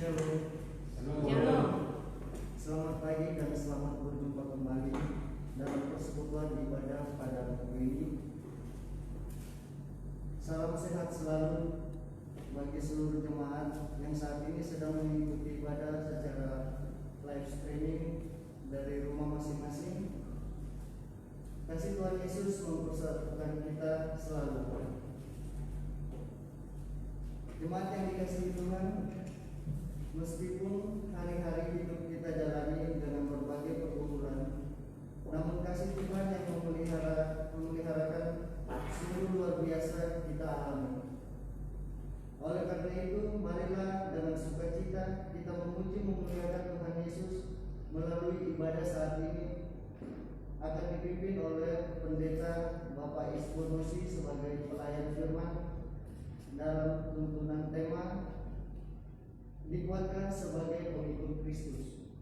Shalom. Shalom. Selamat pagi dan selamat berjumpa kembali dalam persekutuan ibadah pada waktu ini. Salam sehat selalu bagi seluruh jemaat yang saat ini sedang mengikuti ibadah secara live streaming dari rumah masing-masing. Kasih Tuhan Yesus mempersatukan kita selalu. Jemaat yang dikasihi Tuhan, meskipun hari-hari hidup kita jalani dengan berbagai pergumulan, namun kasih Tuhan yang memeliharakan sungguh luar biasa kita alami. Oleh karena itu, marilah dengan sukacita kita memuji memuliakan Tuhan Yesus melalui ibadah saat ini. Akan dipimpin oleh Pendeta Bapak Isbonusi sebagai pelayan firman dalam tuntunan tema dikuatkan sebagai pengikut Kristus.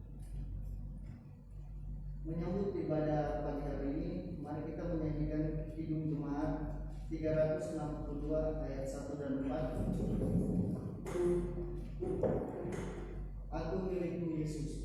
Menyambut ibadah pagi hari ini, mari kita menyanyikan Kidung Jemaat 362 ayat 1 dan 4. Aku milikmu Yesus.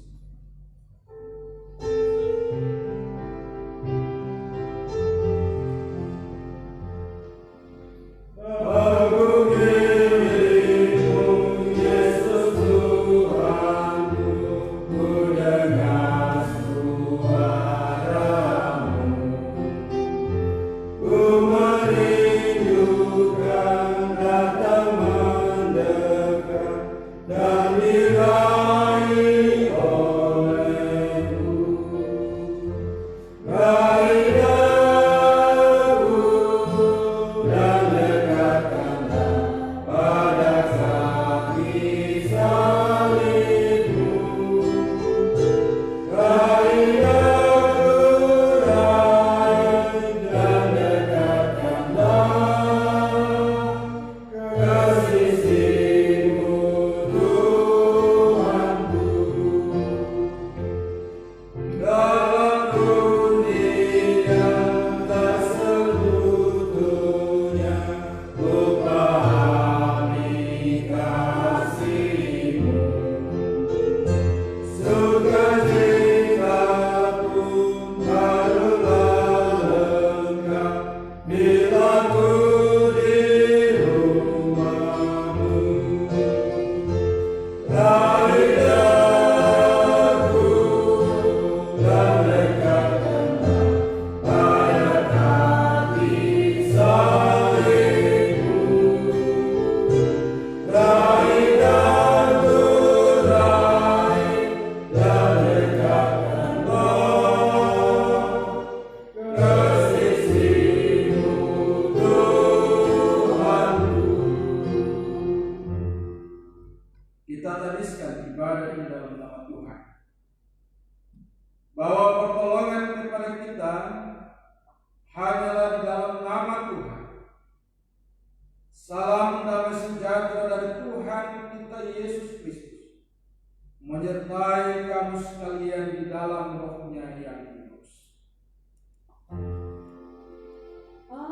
menyertai kamu sekalian di dalam rohnya yang kudus.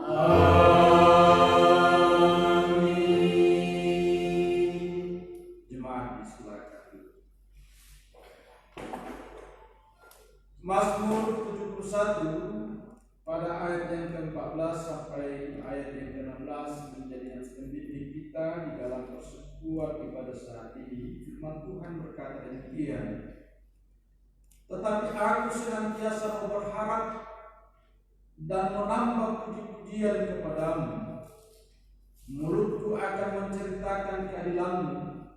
Amin. Jemaat disilakan. Mazmur 71 pada ayat yang ke-14 sampai ayat yang ke-16 menjadi pembimbing kita di dalam persekutuan ibadah saat ini. Firman Tuhan berkata demikian, tetapi aku senantiasa berharap dan menambah puji-pujian kepadamu. Mulutku akan menceritakan keadilanmu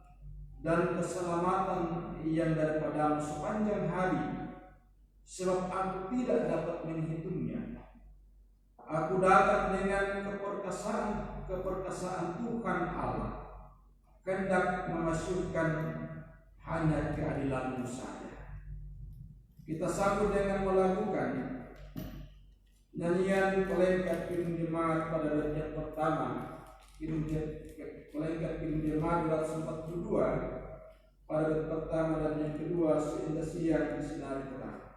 dan keselamatan yang daripadamu sepanjang hari, sebab aku tidak dapat menghitungnya. Aku datang dengan keperkasaan Tuhan Allah, hendak memasyurkan hanya keadilan-Mu saja. Kita sambut dengan melakukan nyanyian pelengkap Kidung Jemaat pada bait pertama, pelengkap Kidung Jemaat 242 pada bait pertama dan yang kedua sehingga siang disinari terang.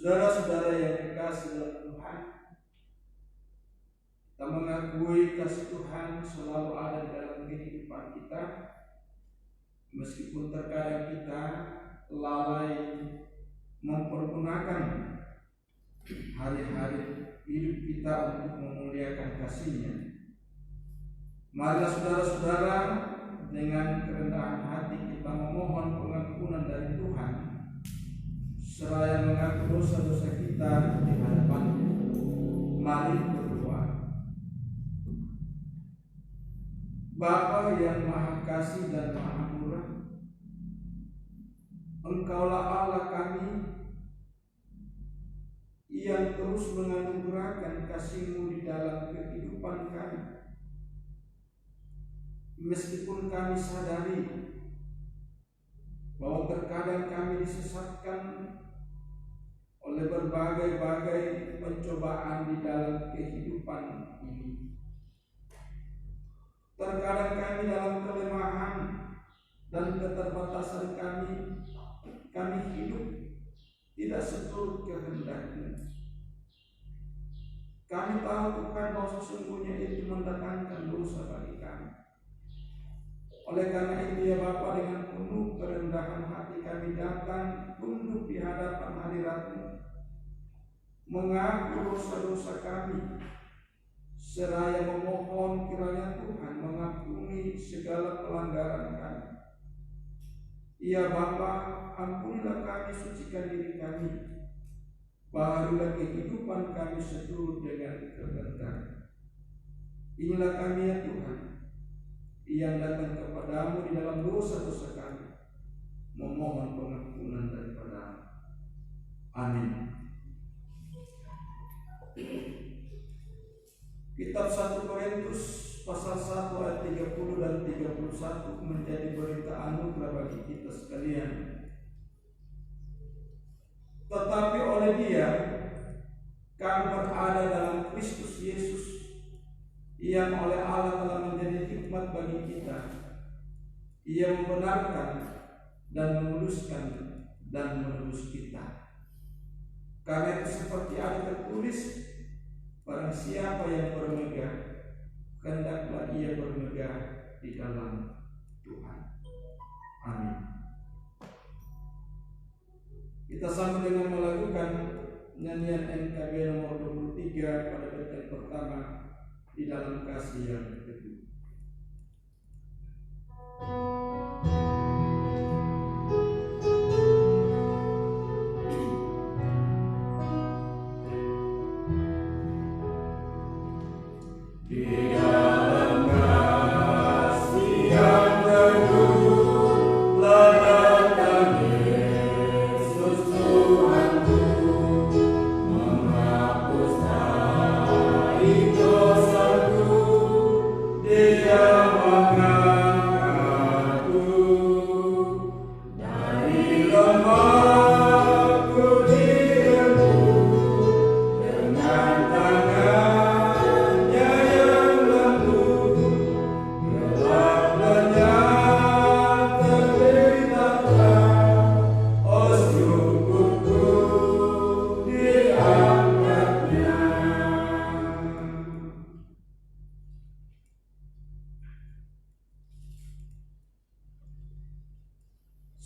Saudara-saudara yang dikasihi dalam Tuhan, kita mengakui kasih Tuhan selalu ada di dalam kehidupan kita, meskipun terkadang kita lalai mempergunakan hari-hari hidup kita untuk memuliakan kasih-Nya. Marilah saudara-saudara, dengan kerendahan hati kita memohon pengampunan dari Tuhan, seraya mengaku dosa-dosa kita di hadapan-Nya. Mari berdoa. Bapa yang Maha Kasih dan Maha Murah, Engkaulah Allah kami yang terus menganugerahkan kasih-Mu di dalam kehidupan kami. Meskipun kami sadari bahwa terkadang kami disesatkan oleh berbagai-bagai pencobaan di dalam kehidupan ini. Terkadang kami dalam kelemahan dan keterbatasan kami hidup tidak seturut kehendak-Mu. Kami tahu Tuhan bahwa sesungguhnya itu mendatangkan dosa bagi kami. Oleh karena itu ya Bapa, dengan penuh kerendahan hati kami datang tunduk di hadapan hadirat-Mu, mengaku dosa-dosa kami, seraya memohon kiranya Tuhan mengampuni segala pelanggaran kami. Ya Bapa, ampunilah kami, sucikan diri kami, barulah kehidupan kami seturut dengan kehendak. Inilah kami ya Tuhan, yang datang kepadamu di dalam dosa-dosa kami, memohon pengampunan daripada-Mu. Amin. Kitab 1 Korintus pasal 1 ayat 30 dan 31 menjadi berita anugerah bagi kita sekalian. Tetapi oleh Dia kami berada dalam Kristus Yesus, yang oleh Allah telah menjadi hikmat bagi kita. Ia membenarkan dan menguduskan dan menebus kita. Karena itu seperti ada tertulis, barang siapa yang bermegah, hendaklah ia bermegah di dalam Tuhan. Amin. Kita sambung dengan melakukan nyanyian NKB nomor 23 pada bagian pertama, di dalam kasih yang teguh.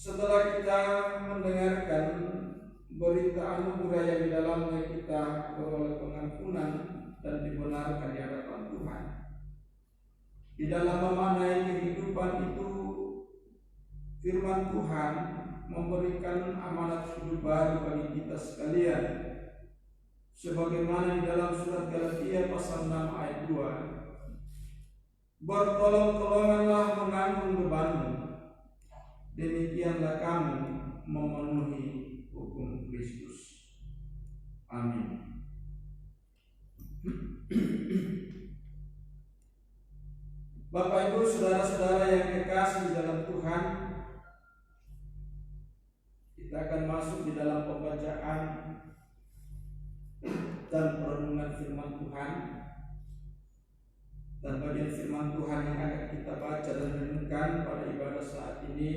Setelah kita mendengarkan berita anugerah yang di dalamnya kita beroleh pengampunan dan dibenarkan di hadapan Tuhan, di dalam memaknai kehidupan itu, firman Tuhan memberikan amanat hidup baru bagi kita sekalian, sebagaimana di dalam surat Galatia pasal 6 ayat 2. Bertolong-tolonganlah menanggung bebanmu, demikianlah kamu memenuhi hukum Kristus. Amin. Bapak Ibu, saudara-saudara yang kekasih dalam Tuhan, kita akan masuk di dalam pembacaan dan perenungan firman Tuhan. Dan bagian firman Tuhan yang akan kita baca dan renungkan pada ibadah saat ini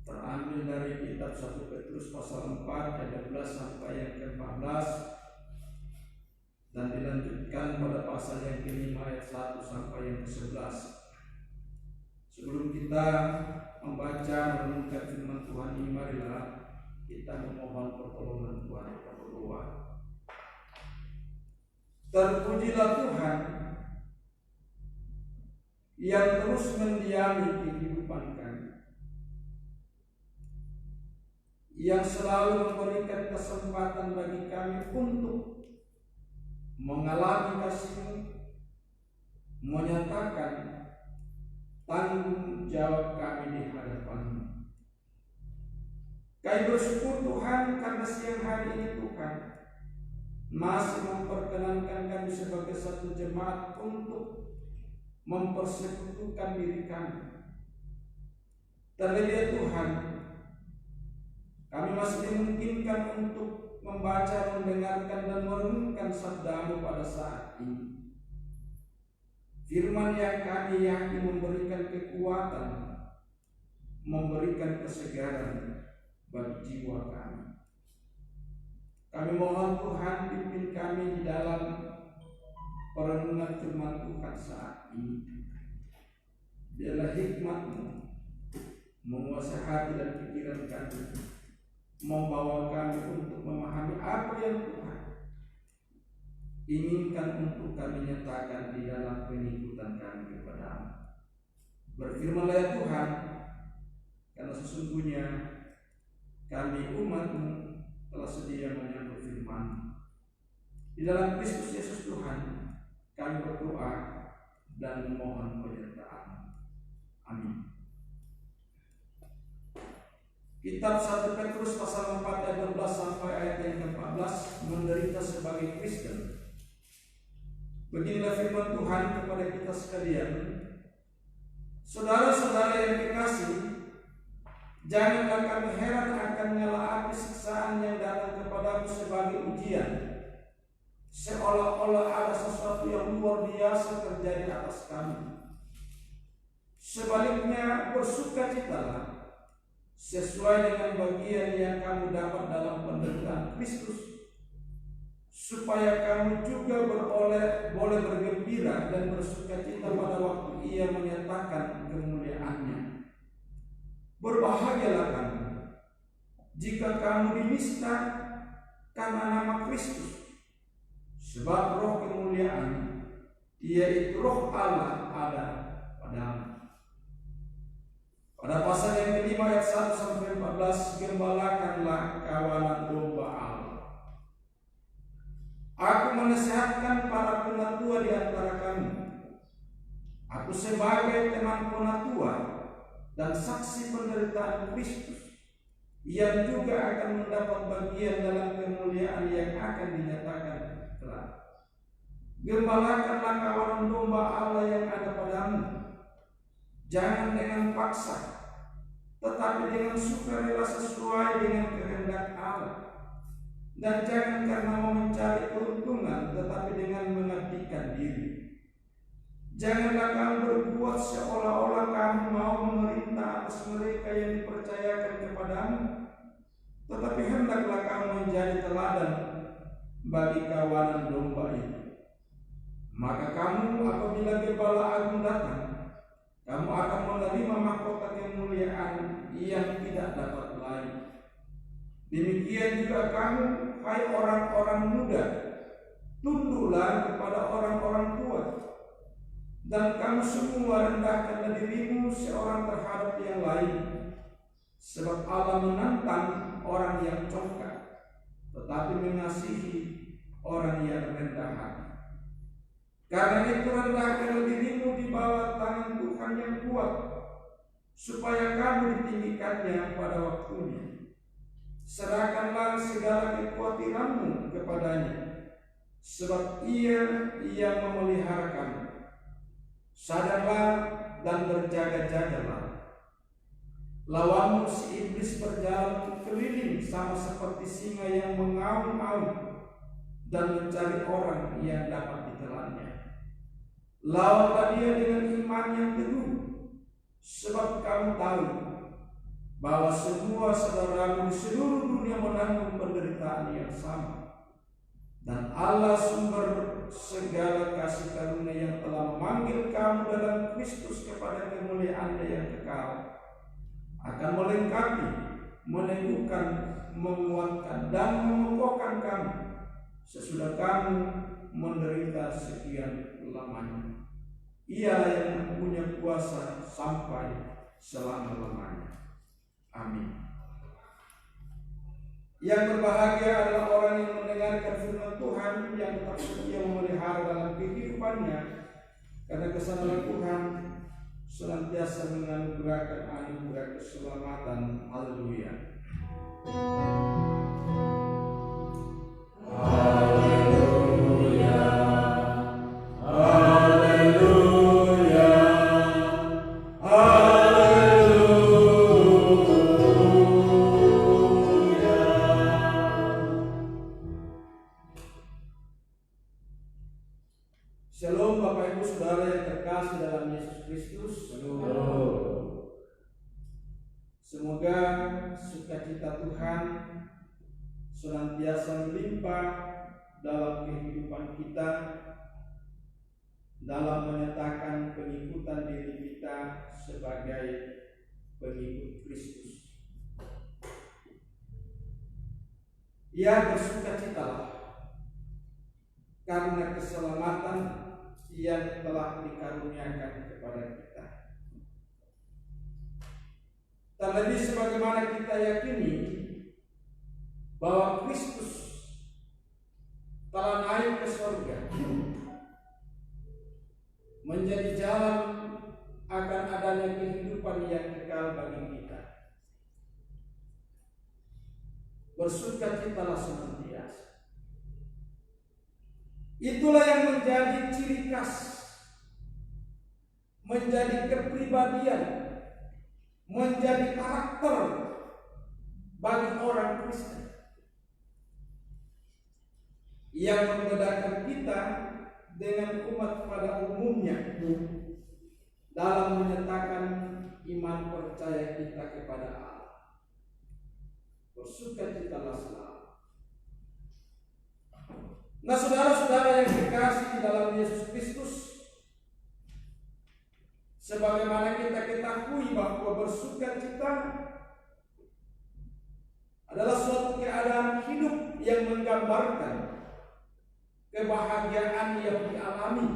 terambil dari kitab 1 Petrus pasal 4 4 ayat 12 sampai yang ke-14, dan dilanjutkan pada pasal yang ke-5 ayat 1 sampai yang ke-11. Sebelum kita membaca merenungkan firman Tuhan ini, marilah kita memohon pertolongan Tuhan. Kita berdoa. Terpujilah Tuhan yang terus mendiami kehidupan kami, yang selalu memberikan kesempatan bagi kami untuk mengalami kasih-Mu, menyatakan tanggung jawab kami di hadapan-Mu. Kami bersyukur Tuhan karena siang hari ini Tuhan masih memperkenankan kami sebagai satu jemaat untuk mempersekutukan diri kami. Terlebih Tuhan, kami masih dimungkinkan untuk membaca, mendengarkan, dan merenungkan sabda-Mu pada saat ini. Firman yang kami yakin memberikan kekuatan, memberikan kesegaran bagi jiwa kami. Kami mohon Tuhan pimpin kami di dalam perenungan firman Tuhan saat ini. Biarlah hikmat-Mu menguasai hati dan pikiran kami, membawa kami untuk memahami apa yang Tuhan inginkan untuk kami nyatakan di dalam pengikutan kami kepada-Mu. Berfirmanlah ya Tuhan, karena sesungguhnya kami umat-Mu telah sedia menyambut firman. Di dalam Kristus Yesus Tuhan kami berdoa dan memohon penyertaan-Mu. Amin. Kitab 1 Petrus pasal 4 ayat 12 sampai ayat yang ke-14, menderita sebagai Kristen. Beginilah firman Tuhan kepada kita sekalian. Saudara-saudara yang kekasih, janganlah kami heran akan nyala api siksaan yang datang kepadamu sebagai ujian, seolah-olah ada sesuatu yang luar biasa terjadi atas kami. Sebaliknya bersukacitalah sesuai dengan bagian yang kamu dapat dalam penderitaan Kristus, supaya kamu juga boleh bergembira dan bersukacita pada waktu Ia menyatakan kemuliaannya. Berbahagialah kamu jika kamu dinista karena nama Kristus, sebab roh kemuliaan, yaitu roh Allah, ada padamu. Pada pasal yang ke-5 ayat 1 sampai 14, gembalakanlah kawanan domba Allah. Aku menasihatkan para penatua di antara kamu. Aku sebagai teman penatua dan saksi penderitaan Kristus, yang juga akan mendapat bagian dalam kemuliaan yang akan dinyatakan kelak. Gembalakanlah kawanan domba Allah yang ada padamu, jangan dengan paksa, tetapi dengan sukarela sesuai dengan kehendak Allah. Dan jangan karena mau mencari keuntungan, tetapi dengan mengabdikan diri. Janganlah kamu berbuat seolah-olah kamu mau memerintah atas mereka yang dipercayakan kepadamu, tetapi hendaklah kamu menjadi teladan bagi kawanan domba itu. Maka kamu apabila Gembala Agung datang, kamu akan menerima mahkota kemuliaan yang tidak dapat lain. Demikian juga kamu, hai orang-orang muda, tunduklah kepada orang-orang tua, dan kamu semua rendahkanlah dirimu seorang terhadap yang lain, sebab Allah menantang orang yang congkak, tetapi mengasihi orang yang rendah hati. Karena itu rendahkanlah dirimu di bawah tangan Tuhan yang kuat, supaya kamu ditinggikannya pada waktunya. Serahkanlah segala kekhawatiranmu kepadanya, sebab Ia yang memelihara kamu. Sadarlah dan berjaga-jagalah. Lawanmu si iblis berjalan keliling sama seperti singa yang mengaum-aum dan mencari orang yang dapat ditelannya. Lawanlah dia dengan iman yang teguh, sebab kamu tahu bahwa semua saudaramu di seluruh dunia menanggung penderitaan yang sama. Dan Allah sumber segala kasih karunia yang telah memanggil kamu dalam Kristus kepada kemuliaan-Nya yang kekal, akan melengkapi, meneguhkan, menguatkan, dan mengokohkan kamu sesudah kamu menderita sekian lamanya. Ia yang mempunyai kuasa sampai selama-lamanya. Amin. Yang berbahagia adalah orang yang mendengarkan firman Tuhan, yang tetap setia memelihara dalam kehidupannya, karena kebenaran Tuhan senantiasa menganugerahkan anugerah keselamatan. Haleluya. Haleluya. Haleluya. Shalom Bapak Ibu Saudara yang terkasih dalam Yesus Kristus. Semoga sukacita Tuhan senantiasa melimpah dalam kehidupan kita, dalam menyatakan pengikutan diri kita sebagai pengikut Kristus. Ya, bersukacitalah karena keselamatan yang telah dikaruniakan kepada kita. Terlebih sebagaimana kita yakini bahwa Kristus telah naik ke surga, menjadi jalan akan adanya kehidupan yang kekal bagi kita. Bersukacitalah senantiasa. Itulah yang menjadi ciri khas, menjadi kepribadian, menjadi karakter bagi orang Kristen, yang membedakan kita dengan umat pada umumnya dalam menyatakan iman percaya kita kepada Allah. Bersukacitalah selalu. Nah, saudara-saudara yang dikasihi di dalam Yesus Kristus, sebagaimana kita ketahui bahwa bersukacita adalah suatu keadaan hidup yang menggambarkan kebahagiaan yang dialami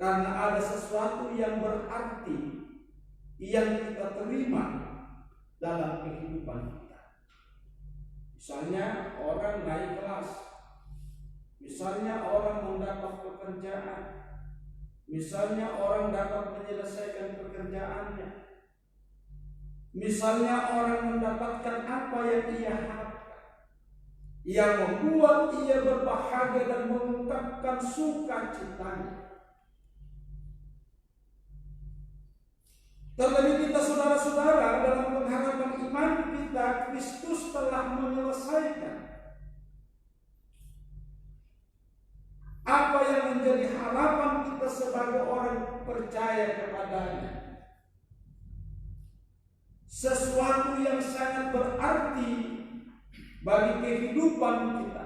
karena ada sesuatu yang berarti yang kita terima dalam kehidupan kita. Misalnya orang naik kelas, misalnya orang mendapat pekerjaan, misalnya orang dapat menyelesaikan pekerjaannya, misalnya orang mendapatkan apa yang ia harapkan, yang membuat ia berbahagia dan mengungkapkan sukacitanya. Terlebih kita saudara-saudara, dalam pengharapan iman kita, Kristus telah menyelesaikan apa yang menjadi harapan kita sebagai orang percaya kepadanya. Sesuatu yang sangat berarti bagi kehidupan kita.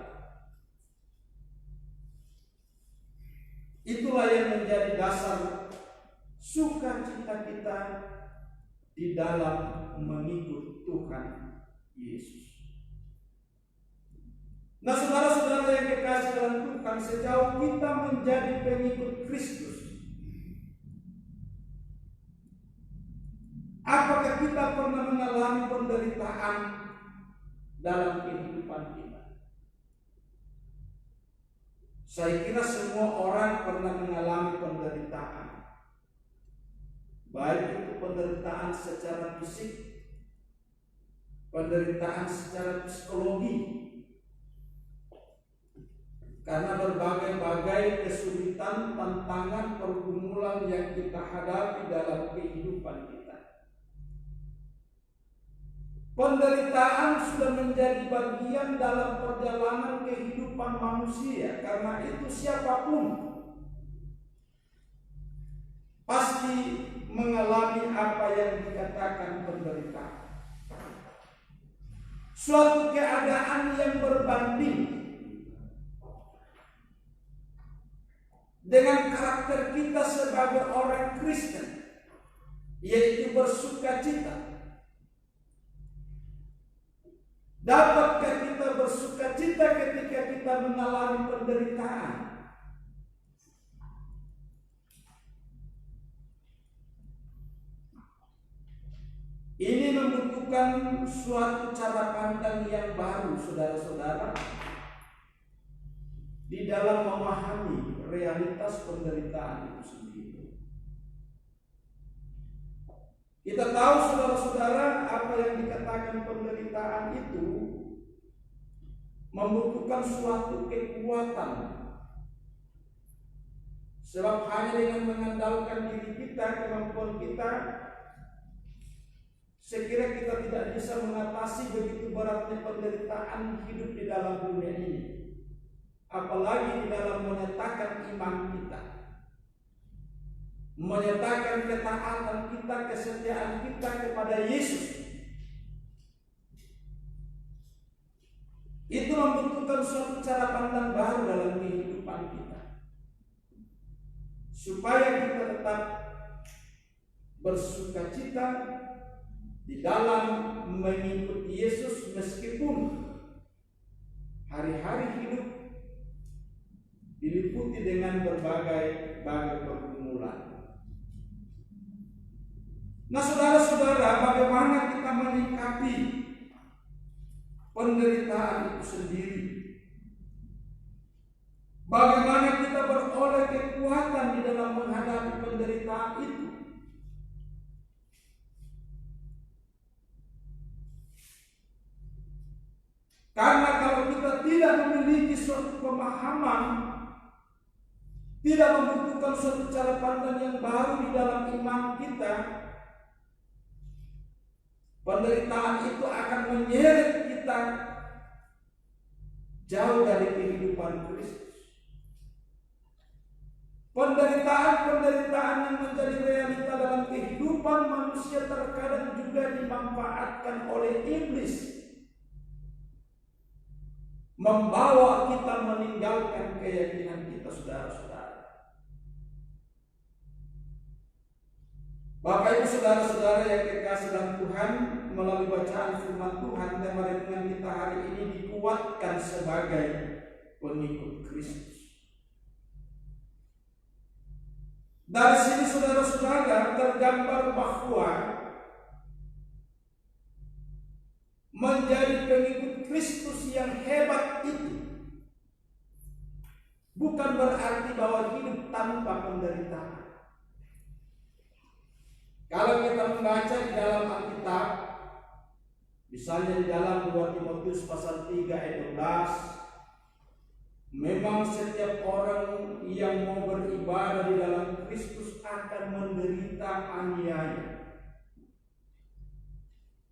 Itulah yang menjadi dasar sukacita kita di dalam mengikut Tuhan Yesus. Nah, saudara-saudara yang kekasih dalam Tuhan, sejauh kita menjadi pengikut Kristus, apakah kita pernah mengalami penderitaan dalam kehidupan kita? Saya kira semua orang pernah mengalami penderitaan, baik itu penderitaan secara fisik, penderitaan secara psikologi, karena berbagai-bagai kesulitan, tantangan, pergumulan yang kita hadapi dalam kehidupan kita. Penderitaan sudah menjadi bagian dalam perjalanan kehidupan manusia. Karena itu siapapun pasti mengalami apa yang dikatakan penderitaan. suatu keadaan yang berbanding dengan karakter kita sebagai orang Kristen, yaitu bersukacita. Dapatkah kita bersukacita ketika kita mengalami penderitaan? Ini membutuhkan suatu cara pandang yang baru, saudara-saudara, di dalam memahami realitas penderitaan itu sendiri. Kita tahu, saudara-saudara, apa yang dikatakan penderitaan itu membutuhkan suatu kekuatan. Sebab hanya dengan mengandalkan diri kita, kemampuan kita, sekira kita tidak bisa mengatasi begitu beratnya penderitaan hidup di dalam dunia ini. Apalagi di dalam menyatakan iman kita, menyatakan ketaatan kita, kesetiaan kita kepada Yesus. Itu membutuhkan suatu cara pandang baru dalam kehidupan kita, supaya kita tetap bersukacita di dalam mengikuti Yesus meskipun hari-hari hidup diliputi dengan berbagai pergumulan. Nah, saudara-saudara, bagaimana kita menyikapi penderitaan itu sendiri? Bagaimana kita beroleh kekuatan di dalam menghadapi penderitaan itu? Karena kalau kita tidak memiliki suatu pemahaman, tidak membutuhkan suatu cara pandang yang baru di dalam iman kita, penderitaan itu akan menyeret kita jauh dari kehidupan Kristus. Penderitaan yang menjadi realita dalam kehidupan manusia terkadang juga dimanfaatkan oleh iblis, membawa kita meninggalkan keyakinan kita, saudara-saudara. Bapak Ibu, saudara-saudara yang kekasih dalam Tuhan, melalui bacaan firman Tuhan, tema renungan kita hari ini dikuatkan sebagai pengikut Kristus. Dari sini, saudara-saudara, tergambar bahwa menjadi pengikut Kristus yang hebat itu bukan berarti bahwa hidup tanpa penderitaan. Kalau kita membaca di dalam Alkitab, misalnya di dalam 2 Timotius pasal 3 ayat 12, memang setiap orang yang mau beribadah di dalam Kristus akan menderita aniaya.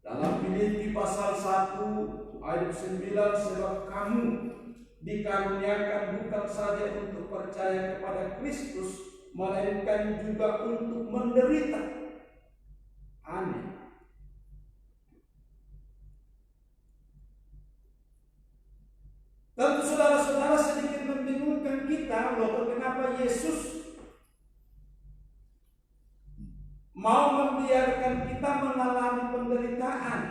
Dalam Filipi pasal 1 ayat 9, sebab kamu dikaruniakan bukan saja untuk percaya kepada Kristus, melainkan juga untuk menderita. Aneh. Tentu saudara-saudara sedikit membingungkan kita, loh, kenapa Yesus mau membiarkan kita mengalami penderitaan?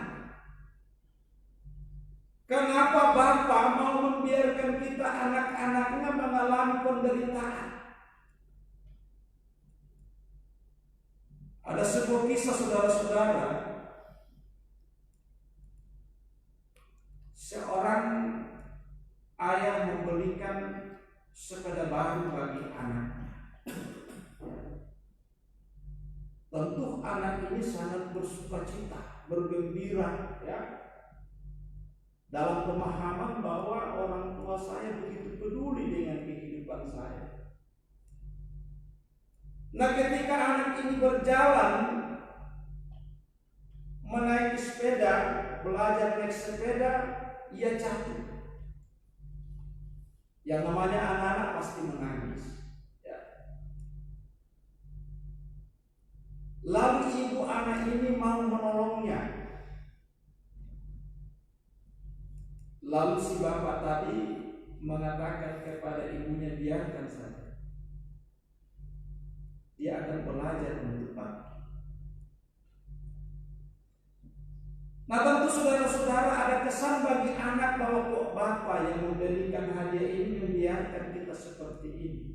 Kenapa Bapa mau membiarkan kita anak-anaknya mengalami penderitaan? Ada sebuah kisah, saudara-saudara. Seorang ayah membelikan sepeda baru bagi anaknya. Tentu anak ini sangat bersukacita, bergembira, ya, dalam pemahaman bahwa orang tua saya begitu peduli dengan kehidupan saya. Nah, ketika anak ini berjalan menaiki sepeda, belajar naik sepeda, ia jatuh. Yang namanya anak-anak pasti menangis, ya. Lalu ibu anak ini mau menolongnya. Lalu si bapak tadi mengatakan kepada ibunya, biarkan saja, dia akan belajar untuk bakti. Nah tentu saudara-saudara, ada kesan bagi anak bahwa kok bapak yang memberikan hadiah ini membiarkan kita seperti ini.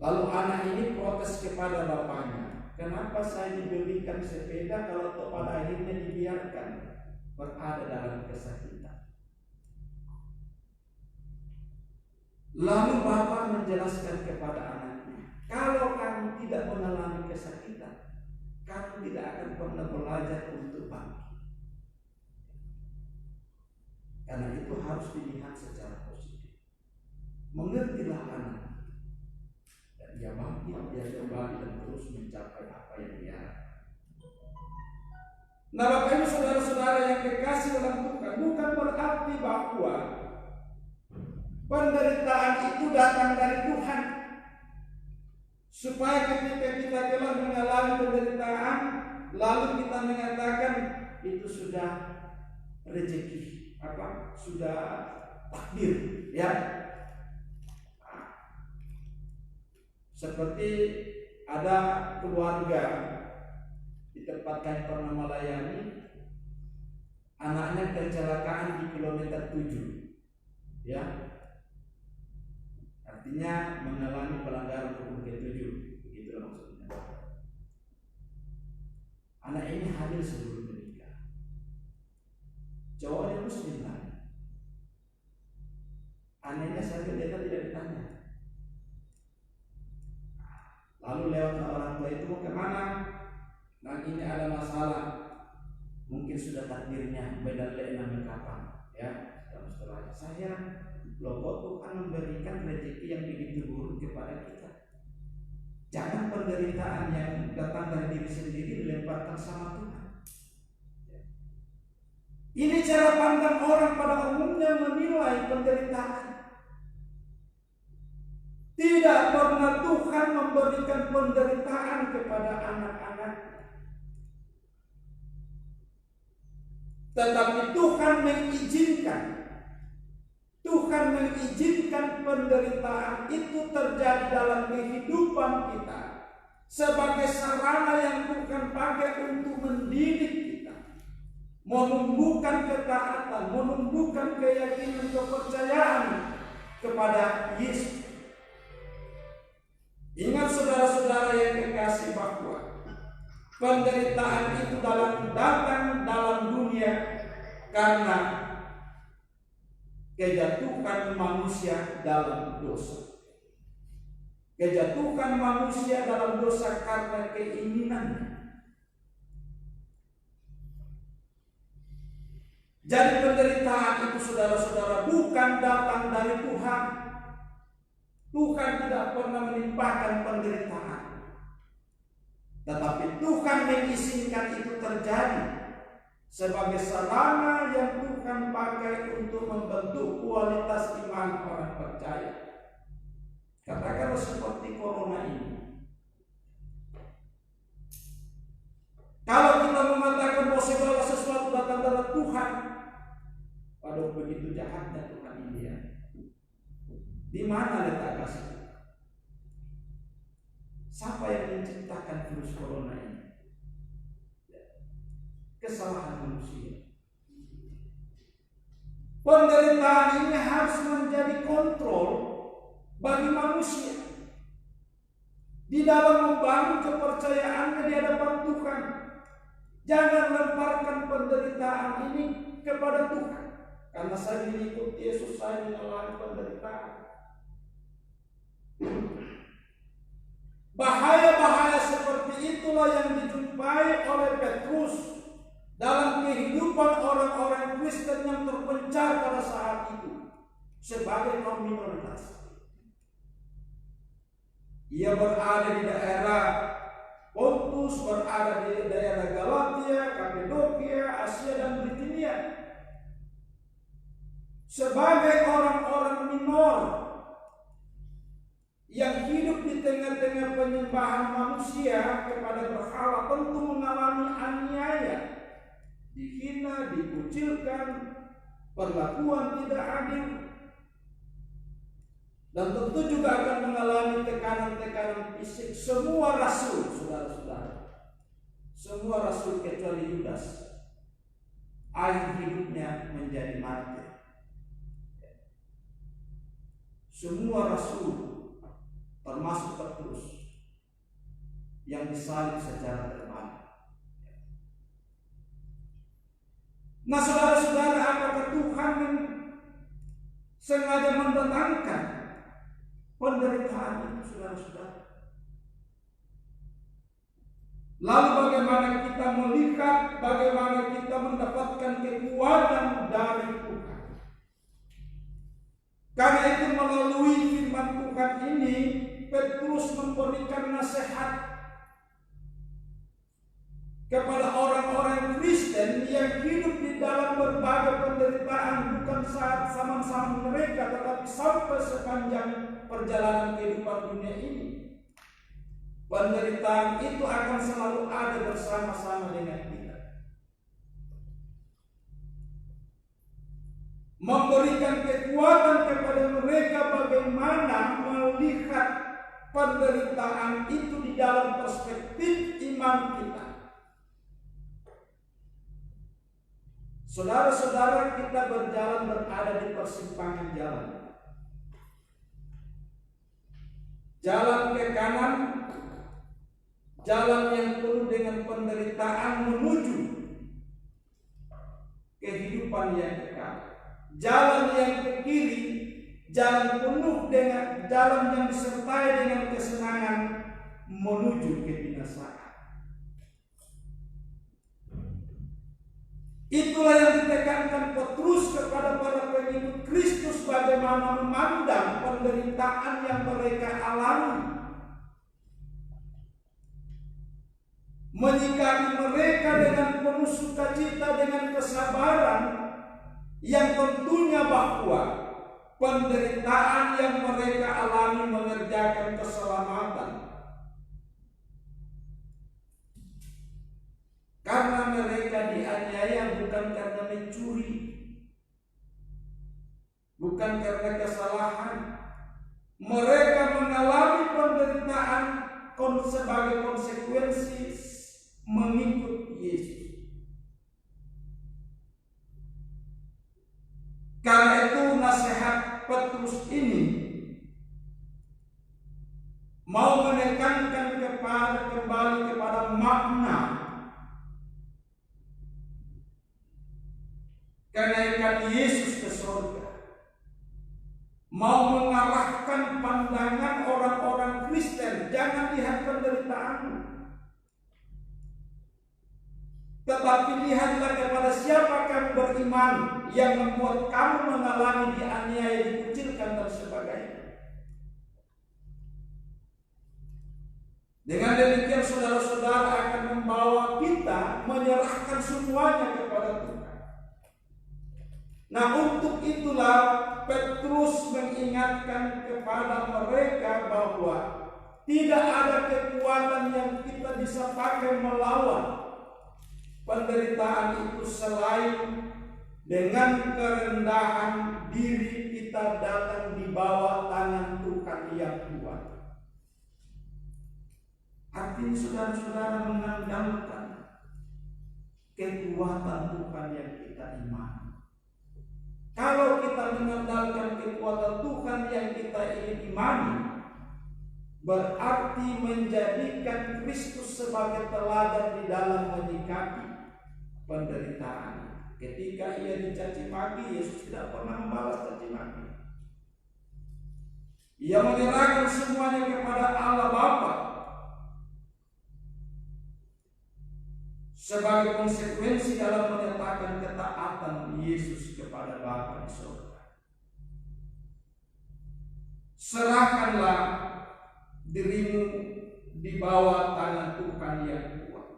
Lalu anak ini protes kepada bapaknya, kenapa saya diberikan sepeda kalau pada akhirnya dibiarkan berada dalam kesakitan. Lalu bapak menjelaskan kepada anaknya, kalau kamu tidak mengalami kesakitan, kamu tidak akan pernah belajar untuk bangkit. Karena itu harus dilihat secara positif. Mengertilah anak, dan dia bangkit, dia kembali dan terus mencapai apa yang dia harapkan. Nah Bapak Ibu saudara-saudara yang kekasih dalam Tuhan, bukan berarti bahwa penderitaan itu datang dari Tuhan, supaya ketika kita telah mengalami penderitaan lalu kita mengatakan itu sudah rezeki, sudah takdir, ya. Seperti ada keluarga di tempat kami pernah melayani, anaknya kecelakaan di kilometer 7, ya. Artinya mengalami pelanggaran hukum ke-7, begitulah maksudnya. Anak ini hamil sebelum menikah. Cowoknya muslim lah. Anehnya saya tidak ditanya. Lalu lewat orang tua itu mau kemana? Nah ini ada masalah. Mungkin sudah takdirnya, beda namanya kapan, ya. Setelah saya, loh kok Tuhan memberikan rezeki yang begitu buruk kepada kita. Jangan penderitaan yang datang dari diri sendiri dilemparkan sama Tuhan. Ini cara pandang orang pada umumnya menilai penderitaan. Tidak pernah Tuhan memberikan penderitaan kepada anak-anak. Tetapi Tuhan mengizinkan penderitaan itu terjadi dalam kehidupan kita sebagai sarana yang Tuhan pakai untuk mendidik kita, menumbuhkan ketaatan, menumbuhkan keyakinan, kepercayaan kepada Yesus. Ingat saudara-saudara yang kekasih, bahwa penderitaan itu datang dalam dunia karena kejatuhan manusia dalam dosa. Kejatuhan manusia dalam dosa karena keinginannya. Jadi penderitaan itu saudara-saudara bukan datang dari Tuhan. Tuhan tidak pernah menimpakan penderitaan. Tetapi Tuhan mengizinkan itu terjadi sebagai sarana yang Tuhan pakai untuk membentuk kualitas iman orang percaya. Katakanlah seperti corona ini. Kalau kita mengatakan bahwa segala sesuatu datang dari Tuhan, waduh begitu jahatnya Tuhan ini ya. Di mana letak kasih? Siapa yang menciptakan virus corona ini? Kesalahan manusia. Penderitaan ini harus menjadi kontrol bagi manusia di dalam membangun kepercayaannya di hadapan Tuhan. Jangan lemparkan penderitaan ini kepada Tuhan. Karena saya mengikut Yesus, saya mengalami penderitaan. Bahaya-bahaya seperti itulah yang dijumpai oleh Petrus dalam kehidupan orang-orang Kristen yang terpencar pada saat itu sebagai kaum minoritas. Ia berada di daerah Pontus, berada di daerah Galatia, Kapadokia, Asia dan Bitinia. Sebagai orang-orang minor yang hidup di tengah-tengah penyembahan manusia kepada berhala, tentu mengalami aniaya dihina, dikucilkan, perlakuan tidak adil, dan tentu juga akan mengalami tekanan-tekanan fisik. Semua rasul, saudara-saudara, semua rasul kecuali Yudas, akhir hidupnya menjadi martir. Semua rasul, termasuk Petrus, yang disalib secara terbalik. Nah, saudara-saudara, apakah Tuhan sengaja mendatangkan penderitaan itu, saudara-saudara? Lalu bagaimana kita melihat, bagaimana kita mendapatkan kekuatan dari Tuhan? Karena itu melalui firman Tuhan ini, Petrus memberikan nasihat kepada orang-orang Kristen yang hidup di dalam berbagai penderitaan, bukan saat zaman-zaman mereka, tetapi sampai sepanjang perjalanan kehidupan dunia ini. Penderitaan itu akan selalu ada bersama-sama dengan kita. Memberikan kekuatan kepada mereka bagaimana melihat penderitaan itu di dalam perspektif iman kita. Saudara-saudara, kita berjalan berada di persimpangan jalan. Jalan ke kanan, jalan yang penuh dengan penderitaan menuju kehidupan yang kekal. Jalan yang ke kiri, jalan penuh dengan jalan yang disertai dengan kesenangan menuju kebinasaan. Itulah yang ditekankan Petrus kepada para pengikut Kristus, bagaimana memandang penderitaan yang mereka alami, menyikapi mereka dengan penuh sukacita, dengan kesabaran, yang tentunya bahwa penderitaan yang mereka alami mengerjakan keselamatan. Karena mereka dianiaya bukan karena mencuri, bukan karena kesalahan. Mereka mengalami penderitaan sebagai konsekuensi mengikut Yesus. Karena itu nasihat Petrus ini mau menekankan kembali kepada makna kenaikan Yesus ke surga, mau mengarahkan pandangan orang-orang Kristen, jangan lihat penderitaanmu, tetapi lihatlah kepada siapa kamu beriman yang membuat kamu mengalami dianiaya, dikucilkan dan sebagainya. Dengan demikian saudara-saudara akan membawa kita menyerahkan semuanya kepada Tuhan. Nah, untuk itulah Petrus mengingatkan kepada mereka bahwa tidak ada kekuatan yang kita bisa pakai melawan penderitaan itu selain dengan kerendahan diri kita datang di bawah tangan Tuhan yang kuat. Artinya saudara-saudara mengandalkan kekuatan Tuhan yang kita imani. Kalau kita mengandalkan kekuatan Tuhan yang kita ingin imani, berarti menjadikan Kristus sebagai teladan di dalam menyikapi penderitaan. Ketika ia dicaci maki, Yesus tidak pernah membalas caci maki. Ia menyerahkan semuanya kepada Allah Bapa sebagai konsekuensi dalam menyatakan ketaatan Yesus kepada Bapa di surga. Serahkanlah dirimu di bawah tangan Tuhan yang kuat.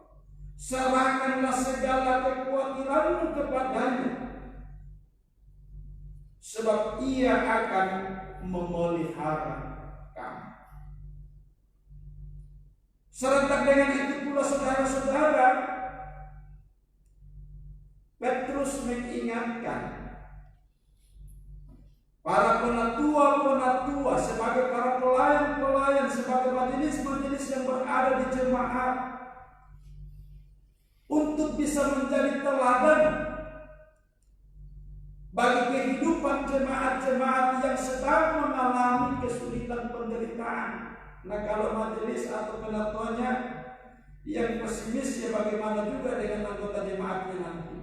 Serahkanlah segala kekhawatiranmu kepadanya, sebab Ia akan memelihara kamu. Serentak dengan itu pula saudara-saudara, Petrus mengingatkan para penatua-penatua sebagai para pelayan-pelayan, sebagai majelis-majelis yang berada di jemaat untuk bisa menjadi teladan bagi kehidupan jemaat-jemaat yang sedang mengalami kesulitan penderitaan. Nah, kalau majelis atau penatuanya yang pesimis, ya bagaimana juga dengan anggota jemaatnya nanti?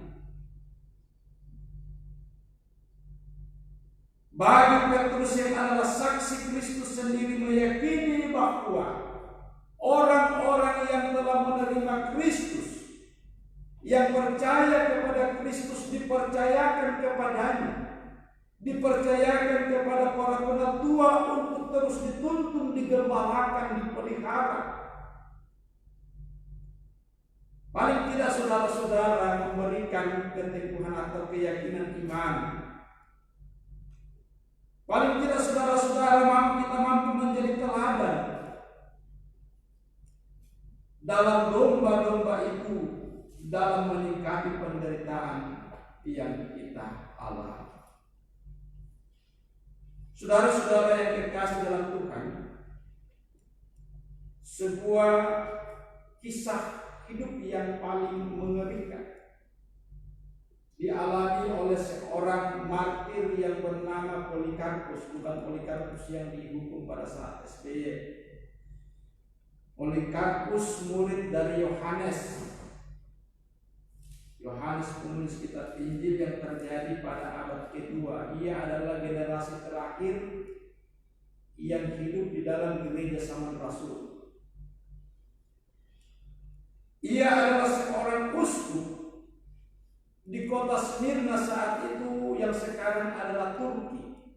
Bagi Petrus yang adalah saksi Kristus sendiri meyakini bahwa orang-orang yang telah menerima Kristus, yang percaya kepada Kristus, dipercayakan kepadanya, dipercayakan kepada para penatua untuk terus dituntun, digembalakan, dipelihara. Paling tidak saudara-saudara memberikan keteguhan atau keyakinan iman. Paling tidak saudara-saudara kita mampu menjadi teladan dalam domba-domba itu, dalam menyikapi penderitaan yang kita alami. Saudara-saudara yang kekasih dalam Tuhan, sebuah kisah hidup yang paling mengerikan dialami oleh seorang martir yang bernama Polikarpus, bukan Polikarpus yang dihukum pada saat SBY. Polikarpus murid dari Yohanes. Yohanes penulis kitab Injil yang terjadi pada abad kedua. Ia adalah generasi terakhir yang hidup di dalam gereja zaman Rasul. Ia adalah seorang uskup di kota Smyrna saat itu, yang sekarang adalah Turki,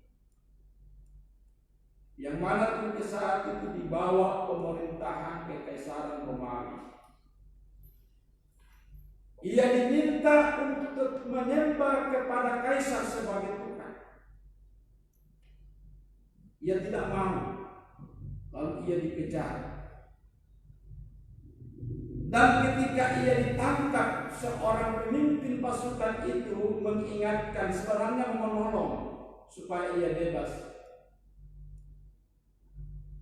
yang mana Turki saat itu di bawah pemerintahan Kekaisaran Romawi. Ia diminta untuk menyembah kepada kaisar sebagai Tuhan. Ia tidak mau, lalu ia dikejar. Dan ketika ia ditangkap, seorang pemimpin pasukan itu mengingatkan, sebenarnya menolong supaya ia bebas.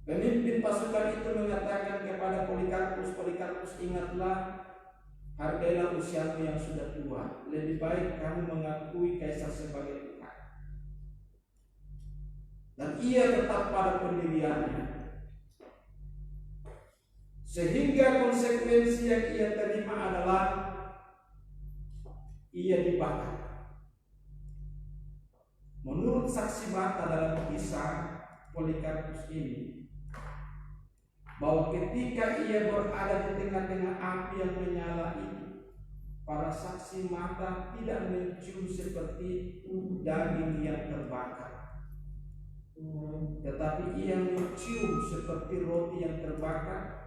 Pemimpin pasukan itu mengatakan kepada Polikarpus, Polikarpus, ingatlah, hargailah usiamu yang sudah tua. Lebih baik kamu mengakui kaisar sebagai Tuhan. Dan ia tetap pada pendiriannya. Sehingga konsekuensi yang ia terima adalah ia dibakar. Menurut saksi mata dalam kisah Polikarpus ini, bahwa ketika ia berada di tengah-tengah api yang menyala itu, para saksi mata tidak mencium seperti daging yang terbakar, tetapi ia mencium seperti roti yang terbakar,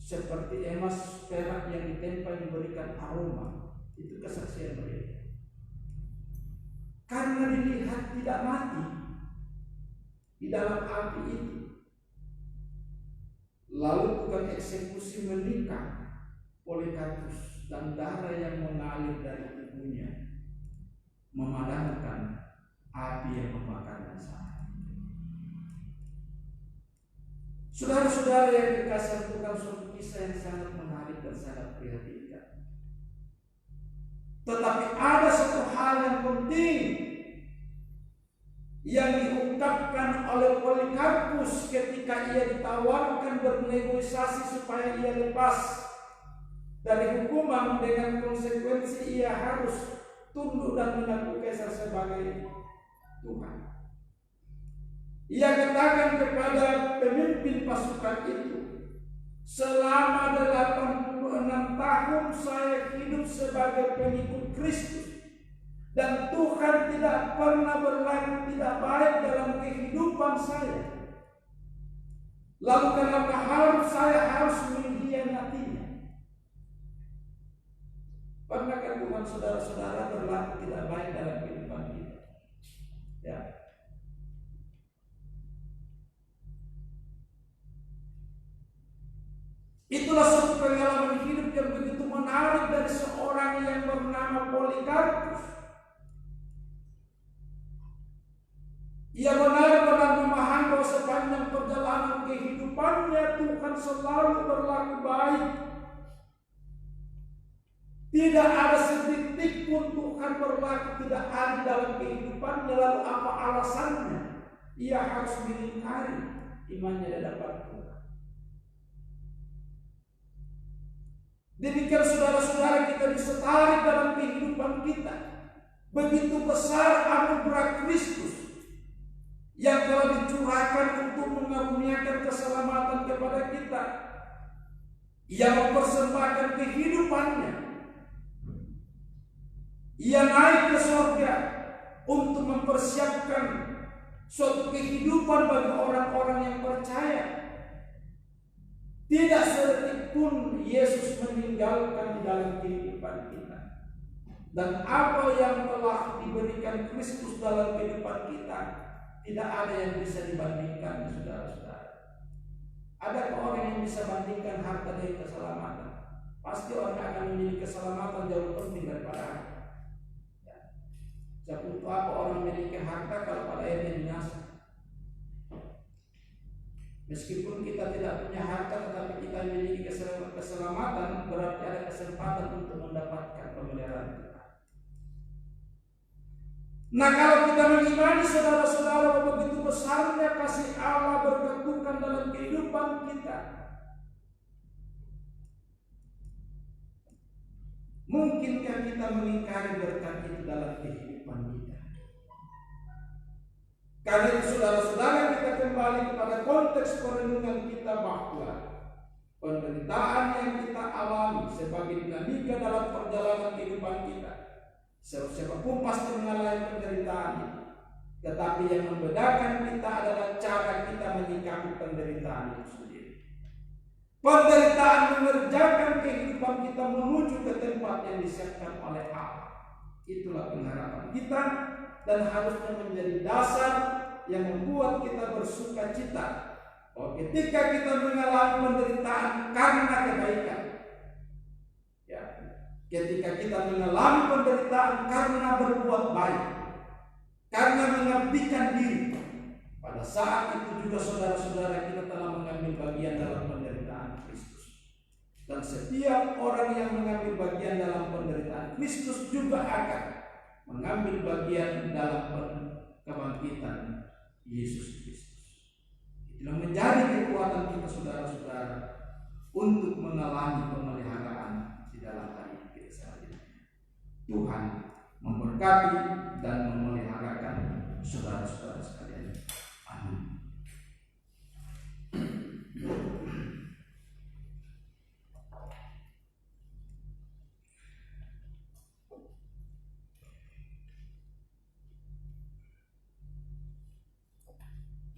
seperti emas perak yang ditempa memberikan aroma. Itu kesaksian mereka. Karena dilihat tidak mati di dalam api itu. Lalu tukang eksekusi menikam Polikarpus, dan darah yang mengalir dari tubuhnya memadamkan api yang membakarnya saat. Saudara-saudara yang dikasihi Tuhan, suatu kisah yang sangat menarik dan sangat prihatinkan. Tetapi ada satu hal yang penting yang diungkapkan oleh Polikarpus ketika ia ditawarkan bernegosiasi supaya ia lepas dari hukuman, dengan konsekuensi ia harus tunduk dan mengaku kaisar sebagai Tuhan. Ia katakan kepada pemimpin pasukan itu, selama 86 tahun saya hidup sebagai pengikut Kristus, dan Tuhan tidak pernah berlaku tidak baik dalam kehidupan saya. Lalu kenapa saya harus mengkhianatinya? Pernahkah Tuhan saudara-saudara berlaku tidak baik dalam kehidupan kita? Ya. Itulah suatu pengalaman hidup yang begitu menarik dari seorang yang bernama Polikarpus. selalu berlaku baik. Tidak ada setitik pun Tuhan berlaku tidak adil dalam kehidupannya. Lalu apa alasannya? Ia harus mengingkari imannya di hadapan Tuhan. Demikian saudara-saudara, kita disetari dalam kehidupan kita. Begitu besar anugerah Kristus yang telah dicurahkan untuk mengaruniakan keselamatan kepada kita. Ia mempersembahkan kehidupannya. Ia naik ke surga untuk mempersiapkan suatu kehidupan bagi orang-orang yang percaya. Tidak sedetik pun Yesus meninggalkan di dalam kehidupan kita. Dan apa yang telah diberikan Kristus dalam kehidupan kita, tidak ada yang bisa dibandingkan, saudara-saudara. Adakah orang yang bisa bandingkan harta dengan keselamatan? Pasti orang akan memiliki keselamatan jauh penting daripada harta. Untuk apa orang memiliki harta kalau pada akhirnya binasa? Meskipun kita tidak punya harta, tetapi kita memiliki keselamatan, berarti ada kesempatan untuk mendapatkan pemeliharaan Tuhan. Nah, kalau kita mengimani saudara-saudara begitu besarnya kasih Allah berketukan dalam kehidupan kita, mungkinkah kita mengingkari berkat itu dalam kehidupan kita? Karena itu saudara-saudara, kita kembali kepada konteks perenungan kita bahwa penderitaan yang kita alami sebagai dinamika dalam perjalanan kehidupan kita, siapapun pasti mengalami penderitaan itu. Tetapi yang membedakan kita adalah cara kita menyikapi penderitaan itu sendiri. Penderitaan mengerjakan kehidupan kita menuju ke tempat yang disiapkan oleh Allah. Itulah pengharapan kita dan harusnya menjadi dasar yang membuat kita bersuka cita. Oh, ketika kita mengalami penderitaan karena kebaikan, ya, ketika kita mengalami penderitaan karena berbuat baik, karena mengabdikan diri, pada saat itu juga saudara-saudara kita telah mengambil bagian dalam penderitaan Kristus. Dan setiap orang yang mengambil bagian dalam penderitaan Kristus juga akan mengambil bagian dalam kebangkitan Yesus Kristus. Itulah menjadi kekuatan kita saudara-saudara untuk mengalami pemeliharaan di dalam hari kita selanjutnya. Tuhan memberkati dan memeliharakan saudara-saudara sekalian. Amin.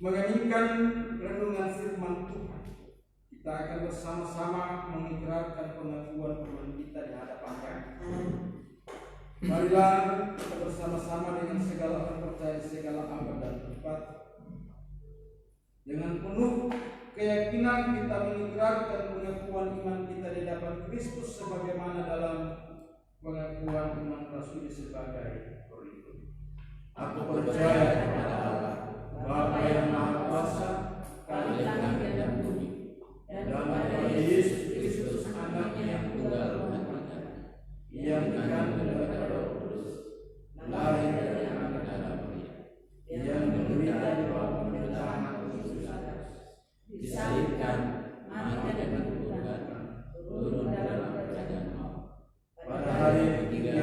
Menginginkan renungan firman Tuhan, kita akan bersama-sama mengikrarkan pengakuan iman kita di hadapan Tuhan. Marilah kita bersama-sama dengan segala kepercayaan, segala abad dan tempat, dengan penuh keyakinan kita mengikrarkan pengakuan iman kita di hadapan Kristus sebagaimana dalam pengakuan iman Rasul sebagai berikut. Aku percaya kepada Allah, Bapa yang Maha Kuasa, Kali langit dan bumi, dan kepada Yesus Kristus, Anaknya yang tunggal Tuhan, yang dikandung dari Roh Kudus, lahir dari anak Maria, yang menderita di bawah pemerintahan Pontius Pilatus, disalibkan, mati dan dikuburkan, turun dalam kerajaan maut. Pada hari ketiga,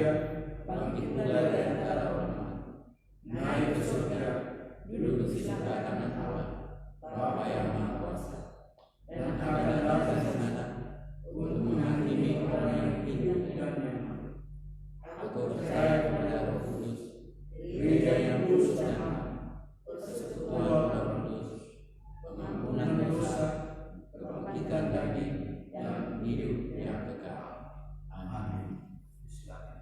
bangkit pula dari antara orang mati, naik ke surga, duduk di sebelah kanan Allah, Bapa yang Maha Kuasa, dan akan datang segera untuk menghakimi orang yang hidup dan yang mati. Aku percaya kepada Roh Kudus, Gereja yang kudus dan aman, persekutuan orang kudus, pengampunan dosa, kebangkitan daging, dan hidup yang kekal. Amin. Silakan.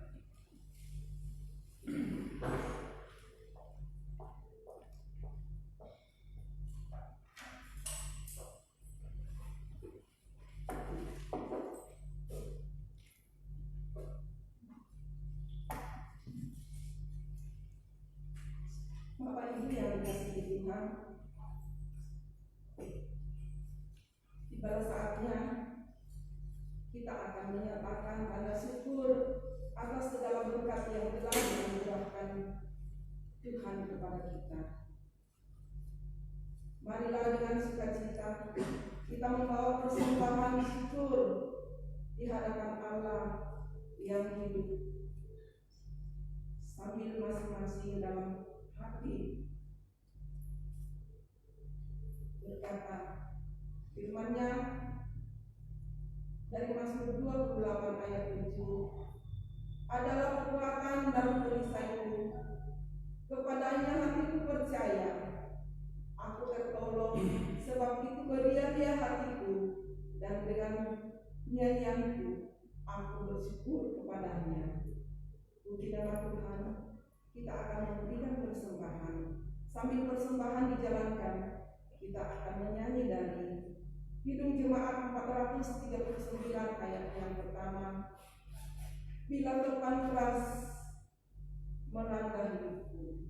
Bapak Ibu yang dikasihi Tuhan, di pada saat Saatnya kita akan menyatakan tanda syukur atas segala berkat yang telah dianugerahkan Tuhan kepada kita. Marilah dengan sukacita kita membawa persembahan syukur di hadapan Allah yang hidup, sambil masing-masing dalam hati berkata, firman-Nya dari Mazmur 28 ayat 7, adalah kekuatan dan perisaiku, kepadanya hatiku percaya, aku tertolong, sebab itu beria-ria hatiku, dan dengan nyanyianku aku bersyukur kepadanya. Puji nama Tuhan, kita akan memberikan persembahan. Sambil persembahan dijalankan, kita akan menyanyi dari Kidung Jemaat 439 ayat yang pertama. Bila topan keras melanda hidupku.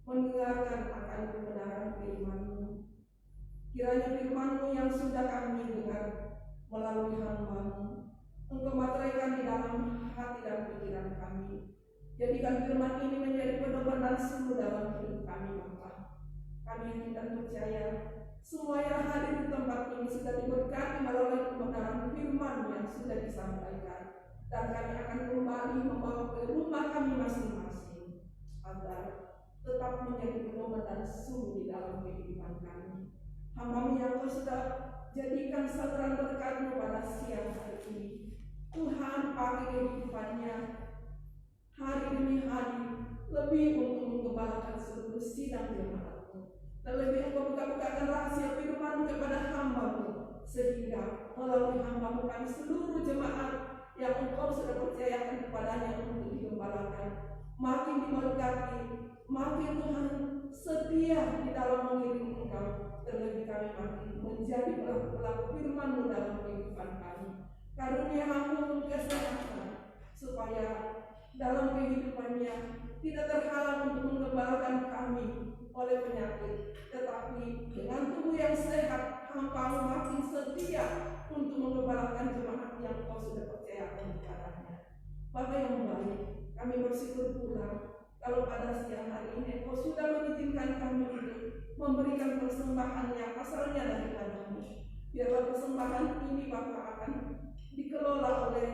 Mendengarkan akan kebenaran firman-Mu. Kiranya firman-Mu yang sudah kami dengar melalui hamba-Mu, Engkau materaikan di dalam hati dan pikiran kami. Jadikan firman ini menjadi pedoman dan sumber dalam hidup kami, Bapa. Kami yakin dan percaya semua yang hadir di tempat ini sudah diberkati melalui kebenaran firman yang sudah disampaikan, dan kami akan kembali membawa ke rumah kami masing-masing agar tetap menjadi pedoman dan sumber di dalam kehidupan kami. Hamba-Mu yang Kau sudah jadikan saluran berkat-Mu pada siang hari ini, Tuhan pakai kehidupannya hari demi hari lebih untuk menggembalakan seluruh sidang jemaat-Mu, dan lebih Engkau buka-bukakan rahasia firman-Mu kepada hamba-Mu, sehingga melalui hamba-Mu kami seluruh jemaat yang Engkau sudah percayakan kepadanya untuk digembalakan makin diberkati, makin Tuhan setia di dalam mengiring Engkau, terlebih kami makin menjadi pelaku-pelaku firman-Mu dalam kehidupan kami. Karunia Mu kesehatan, supaya dalam kehidupannya tidak terhalang untuk menggembalakan kami oleh penyakit, tetapi dengan tubuh yang sehat, Hamba-Mu makin setia untuk menggembalakan jemaat yang Kau sudah percayakan kepadanya. Bapa yang baik, kami bersyukur pula kalau pada siang hari ini Kau sudah mengizinkan kami ini memberikan persembahan yang asalnya daripada-Mu. Biarlah persembahan ini Bapa akan dikelola oleh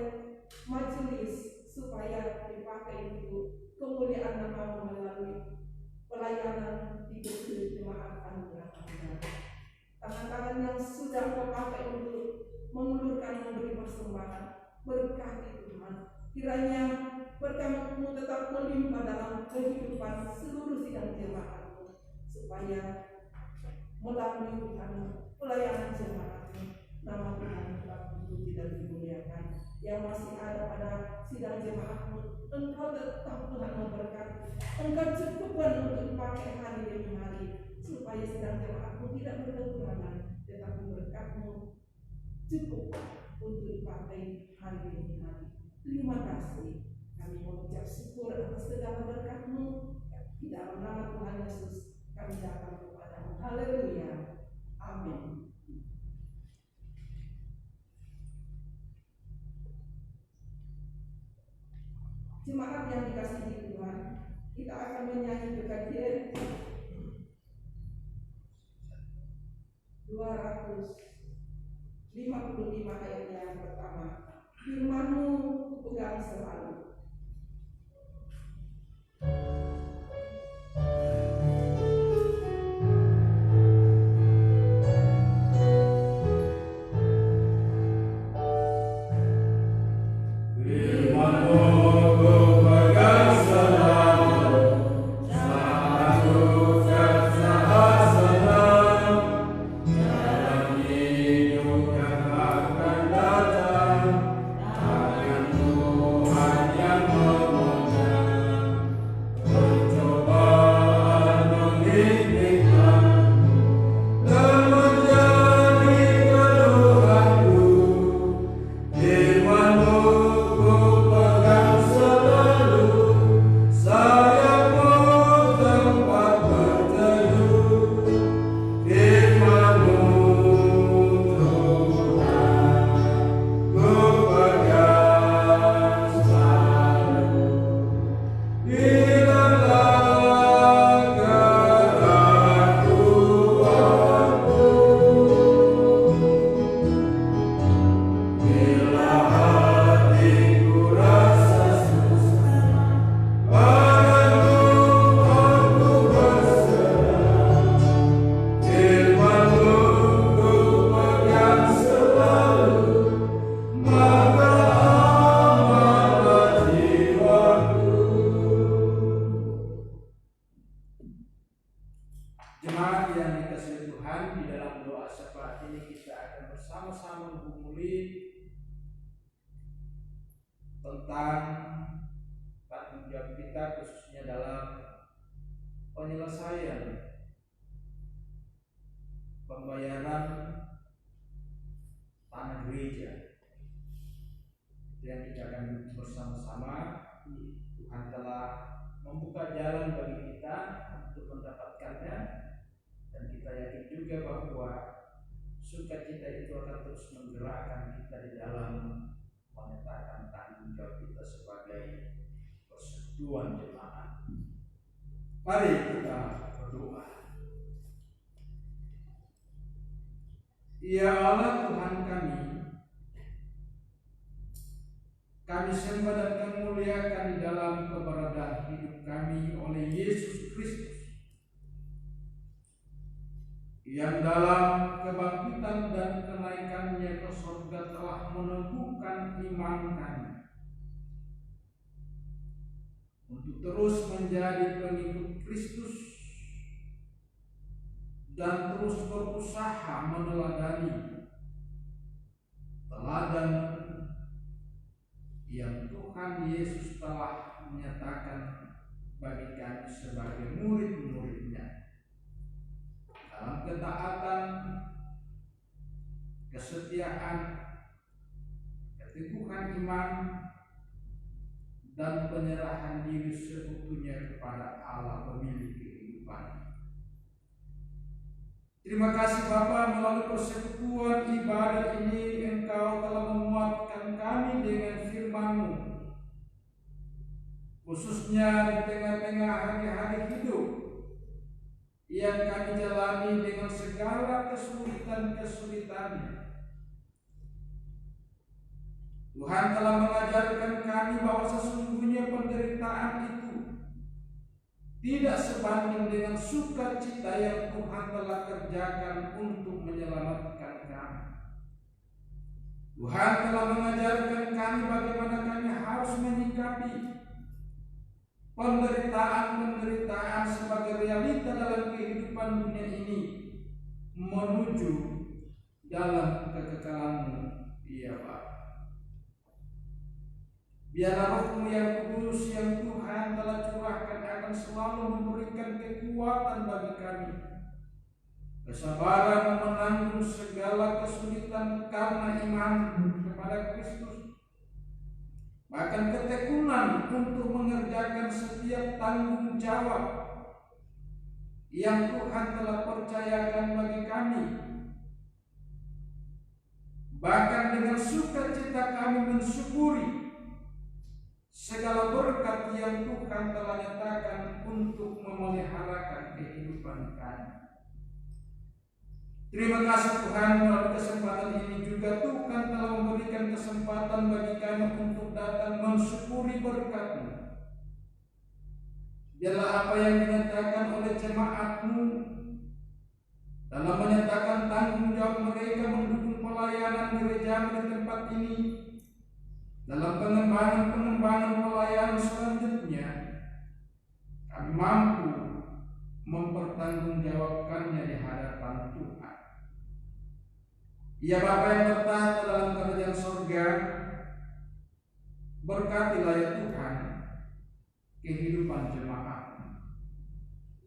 majelis supaya dipakai untuk kemuliaan nama-Mu melalui pelayanan di gedung jemaat anugerah Anda. Tangan-tangan yang sudah Kau pakai untuk mengulurkan memberi persembahan, berkati Tuhan. Kiranya berkat-Mu tetap melimpah dalam kehidupan seluruh sidang jemaat-Mu, supaya melalui Tuhan pelayanan jemaat-Mu, nama Tuhan tetap dipuji dan dimuliakan. Yang masih ada pada sidang jemaat-Mu, Engkau tetap Tuhan memberkati. Engkau cukupkan untuk dipakai hari demi hari, supaya sidang jemaat-Mu tidak berkekurangan, tetapi berkat-Mu cukup untuk dipakai hari demi hari. Terima kasih. Kami mengucap syukur atas segala berkat-Mu. Di dalam nama Tuhan Yesus kami datang kepada-Mu. Haleluya. Amin. Jemaat yang dikasihi Tuhan, kita akan menyanyi berkat 255 ayat yang pertama. Firman-Mu kupegang selalu. Jemaat yang dikasihi Tuhan, di dalam doa syafaat ini kita akan bersama-sama menggumuli tentang tanggung jawab kita, khususnya dalam penyelesaian pembayaran tanah gereja. Itu yang kita akan bersama-sama. Tuhan telah membuka jalan bagi kita untuk mendapatkannya, dan kita yakin juga bahwa sukacita itu akan terus menggerakkan kita di dalam menyatakan tanggung jawab kita sebagai persekutuan jemaat. Mari kita berdoa. Ya Allah Tuhan kami sembah dan kami muliakan di dalam keberadaan hidup kami oleh Yesus Kristus, yang dalam kebangkitan dan kenaikannya ke surga telah meneguhkan iman kami untuk terus menjadi pengikut Kristus dan terus berusaha meneladani teladan yang Tuhan Yesus telah menyatakan bagi kami sebagai murid-murid-Nya dalam ketaatan, kesetiaan, keteguhan iman, dan penyerahan diri seutuhnya kepada Allah pemilik kehidupan. Terima kasih Bapa, melalui persekutuan ibadah ini Engkau telah menguatkan kami dengan firman-Mu, khususnya di tengah-tengah hari-hari hidup yang kami jalani dengan segala kesulitan-kesulitannya. Tuhan telah mengajarkan kami bahwa sesungguhnya penderitaan itu tidak sebanding dengan sukacita yang Tuhan telah kerjakan untuk menyelamatkan kami. Tuhan telah mengajarkan kami bagaimana kami harus menyikapi penderitaan-penderitaan sebagai realita dalam kehidupan dunia ini menuju dalam kekekalan-Mu, ya Bapa. Biarlah Roh-Mu yang kudus yang Tuhan telah curahkan akan selalu memberikan kekuatan bagi kami, kesabaran menanggung segala kesulitan karena iman kepada Kristus, bahkan ketekunan untuk mengerjakan setiap tanggung jawab yang Tuhan telah percayakan bagi kami Bahkan dengan sukacita kami mensyukuri segala berkat yang Tuhan telah nyatakan untuk memeliharakan kehidupan kami. Terima kasih Tuhan, melalui kesempatan ini juga Tuhan telah memberikan kesempatan bagi kami untuk datang mensyukuri berkat-Mu. Biarlah apa yang dinyatakan oleh jemaat-Mu dalam menyatakan tanggung jawab mereka mendukung pelayanan gereja di tempat ini, dalam pengembangan pelayanan selanjutnya, kami mampu mempertanggungjawabkannya di hadapan Tuhan. Ya Bapa yang bertahta dalam kerajaan surga, berkatilah ya Tuhan kehidupan jemaat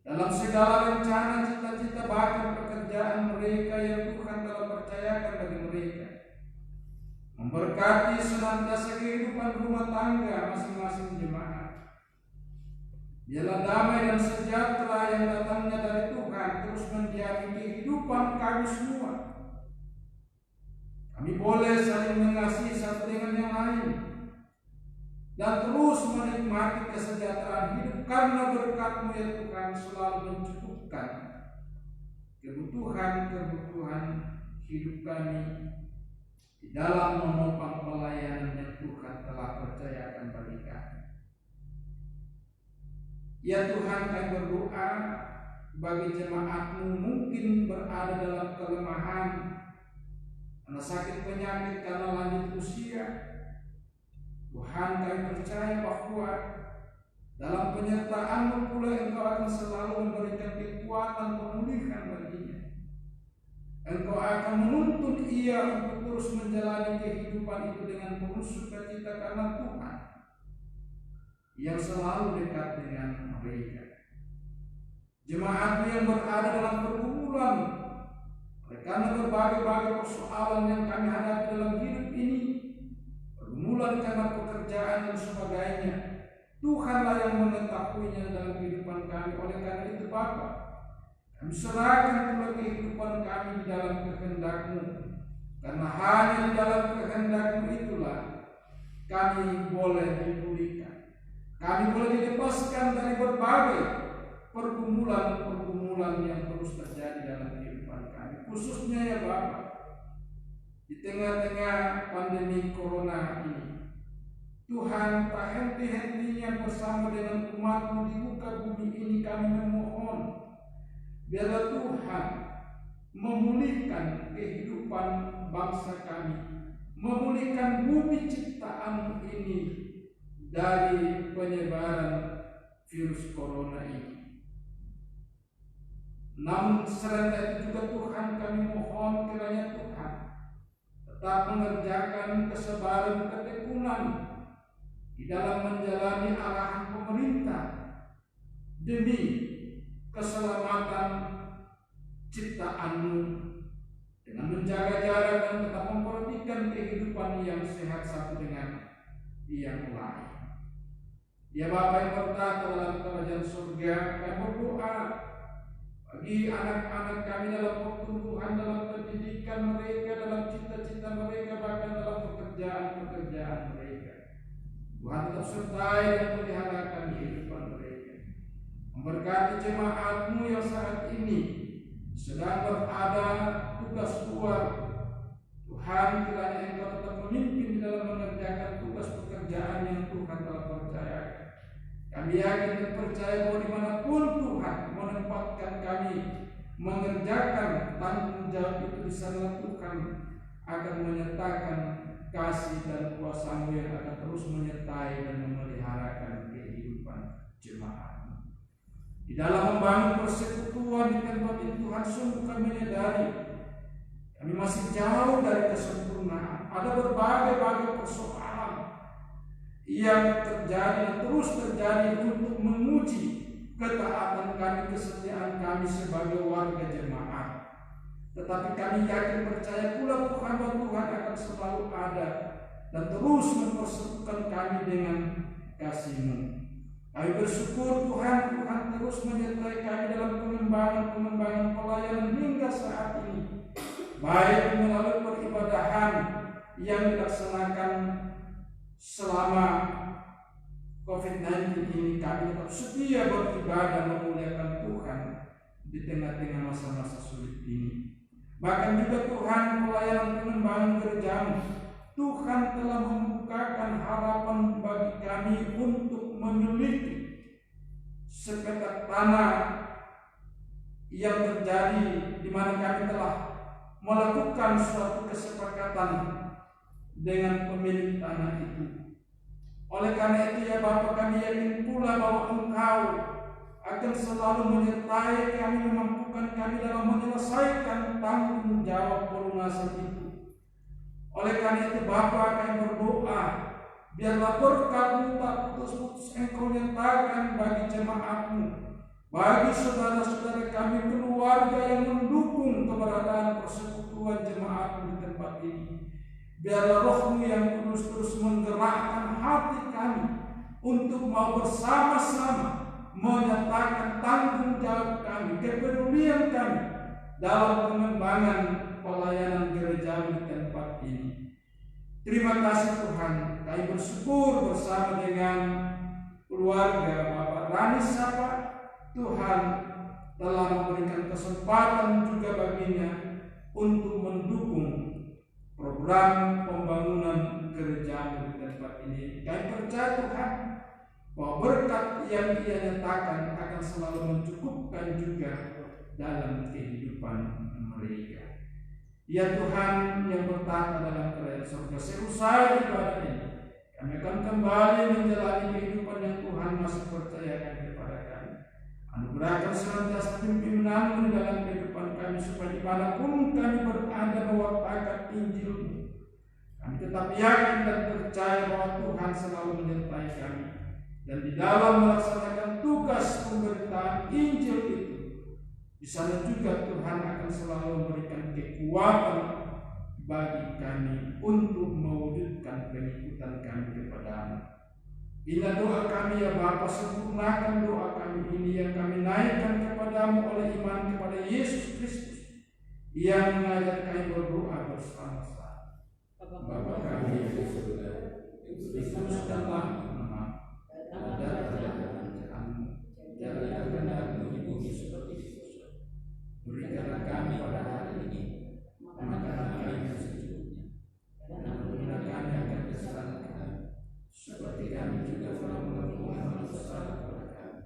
dalam segala rencana, cita-cita, bahkan pekerjaan mereka yang Tuhan telah percayakan bagi mereka. Memberkati senantiasa kehidupan rumah tangga masing-masing jemaat. Biarlah damai dan sejahtera yang datangnya dari Tuhan terus mendiami kehidupan kami semua. Kami boleh saling mengasihi satu dengan yang lain dan terus menikmati kesejahteraan hidup karena berkat-Mu ya Tuhan selalu mencukupkan kebutuhan hidup kami di dalam menopang pelayanan yang Tuhan telah percayakan bagi kami. Ya Tuhan, kami berdoa bagi jemaat-Mu mungkin berada dalam kelemahan karena sakit penyakit, karena lanjut usia. Tuhan, kami percaya bahwa dalam penyertaan-Mu pula Engkau akan selalu memberikan kekuatan pemulihan baginya. Engkau akan menuntun ia untuk terus menjalani kehidupan itu dengan penuh sukacita karena Tuhan yang selalu dekat dengan mereka. Jemaat yang berada dalam pergumulan karena berbagai persoalan yang kami hadapi dalam hidup ini, pergumulan karena pekerjaan dan sebagainya, Tuhanlah yang mengetahuinya dalam kehidupan kami. Oleh karena itu Bapa, kami serahkan pula kehidupan kami di dalam kehendak-Mu, karena hanya di dalam kehendak-Mu itulah kami boleh dipulihkan, kami boleh dilepaskan dari berbagai pergumulan yang terus terjadi dalam kehidupan kami. Khususnya ya Bapa, di tengah-tengah pandemi corona ini, Tuhan, tak henti-hentinya bersama dengan umat-Mu di muka bumi ini kami memohon, biarlah Tuhan memulihkan kehidupan bangsa kami, memulihkan bumi ciptaan ini dari penyebaran virus corona ini. Namun serta itu juga Tuhan, kami mohon kiranya Tuhan tetap mengerjakan kesabaran ketekunan di dalam menjalani arahan pemerintah demi keselamatan ciptaan-Mu, dengan menjaga jarak dan tetap memperhatikan kehidupan yang sehat satu dengan yang lain. Ya Bapa yang bertahta dalam kerajaan surga, kami berdoa bagi anak-anak kami dalam pertumbuhan, dalam pendidikan mereka, dalam cita-cita mereka, bahkan dalam pekerjaan mereka. Tuhan tetap sertai dan peliharakan kehidupan mereka. Memberkati jemaat-Mu yang saat ini sedang berada tugas luar. Tuhan, kiranya Engkau tetap memimpin di dalam mengerjakan tugas pekerjaan yang Tuhan telah percayakan. Kami yakin dan percaya bahwa dimanapun Tuhan menempatkan kami mengerjakan tanggung jawab itu, di sana Tuhan akan menyertakan kasih dan kuasa-Mu yang akan terus menyertai dan memeliharakan kehidupan jemaat. Di dalam membangun persekutuan di tempat ini, Tuhan, sungguh kami menyadari kami masih jauh dari kesempurnaan. Ada berbagai persoalan yang terjadi dan terus terjadi untuk menguji ketaatan kami, kesetiaan kami sebagai warga jemaat. Tetapi kami yakin percaya pula Tuhan, bahwa Tuhan akan selalu ada dan terus mempersatukan kami dengan kasih-Mu. Kami bersyukur Tuhan terus menyertai kami dalam pengembangan pelayanan hingga saat ini, baik melalui peribadatan peribadahan yang dilaksanakan selama COVID-19 ini, kami tetap setia beribadah memuliakan Tuhan di tengah-tengah masa-masa sulit ini. Bahkan juga Tuhan, pelayanan pengembangan gerejamu, Tuhan telah membukakan harapan bagi kami untuk memiliki sepetak tanah yang terjadi di mana kami telah melakukan suatu kesepakatan dengan pemilik tanah itu. Oleh karena itu ya Bapa, kami yakin pula bahwa Engkau akan selalu menyertai kami, memampukan kami dalam menyelesaikan tanggung jawab pelunasan itu. Oleh karena itu Bapa, kami berdoa, biarlah berkat-Mu tak putus-putus Engkau nyatakan bagi jemaat-Mu, bagi saudara-saudara kami, keluarga yang mendukung keberadaan persekutuan jemaat di tempat ini. Biarlah Roh-Mu yang kudus terus menggerakkan hati kami untuk mau bersama-sama menyatakan tanggung jawab kami, kepedulian kami dalam pengembangan pelayanan gereja di tempat ini. Terima kasih Tuhan, kami bersyukur bersama dengan keluarga Bapak Rani Sapa. Tuhan telah memberikan kesempatan juga baginya untuk mendukung program pembangunan gereja di tempat ini. Kami percaya Tuhan bahwa berkat yang Ia nyatakan akan selalu mencukupkan juga dalam kehidupan mereka. Ya Tuhan yang bertata dalam kerajaan surga, selesai ibadah ini, kami akan kembali menjalani kehidupan yang Tuhan masih percayakan kepada kami. Anugerahkan senantiasa pimpinan-Mu di dalam kehidupan kami, supaya dimanapun kami berada mewartakan Injil-Mu, kami tetap yakin dan percaya bahwa Tuhan selalu menyertai kami, dan di dalam melaksanakan tugas pemberitaan Injil itu, di sana juga Tuhan akan selalu memberikan kekuatan bagi kami untuk mewujudkan pengikutan kami kepada-Mu. Inilah doa kami ya Bapa, sempurnakan doa kami ini yang kami naikkan kepada-Mu oleh iman kepada Yesus Kristus yang mengajar kami berdoa bersama-sama. Bapa kami yang di surga, dikuduskanlah nama-Mu, datanglah kerajaan-Mu, jadilah kehendak-Mu di bumi seperti di surga. Berikanlah kami pada hari ini makanan kami yang secukupnya, dan ampunilah kami akan kesalahan kami, seperti kami juga telah mengampuni orang bersalah kepada kami.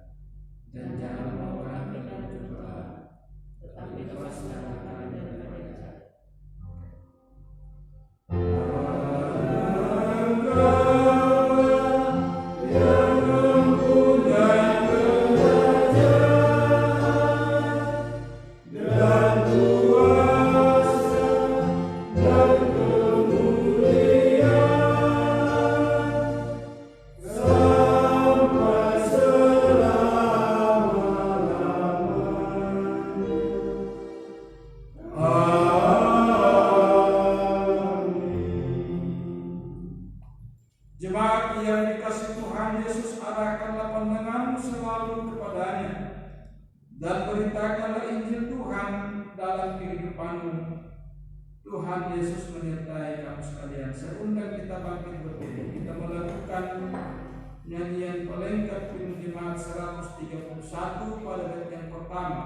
Dan jangan membawa kami dalam pencobaan, tetapi lepaskanlah kami daripada jahat. Jemaat yang dikasihi Tuhan Yesus, arahkanlah pandanganmu selalu kepadanya dan beritakanlah Injil Tuhan dalam kehidupanmu. Tuhan Yesus menyertai kamu sekalian. Saya undang kita bangkit berdiri. Kita melakukan nyanyian pelengkap jemaat 131 pada bait yang pertama,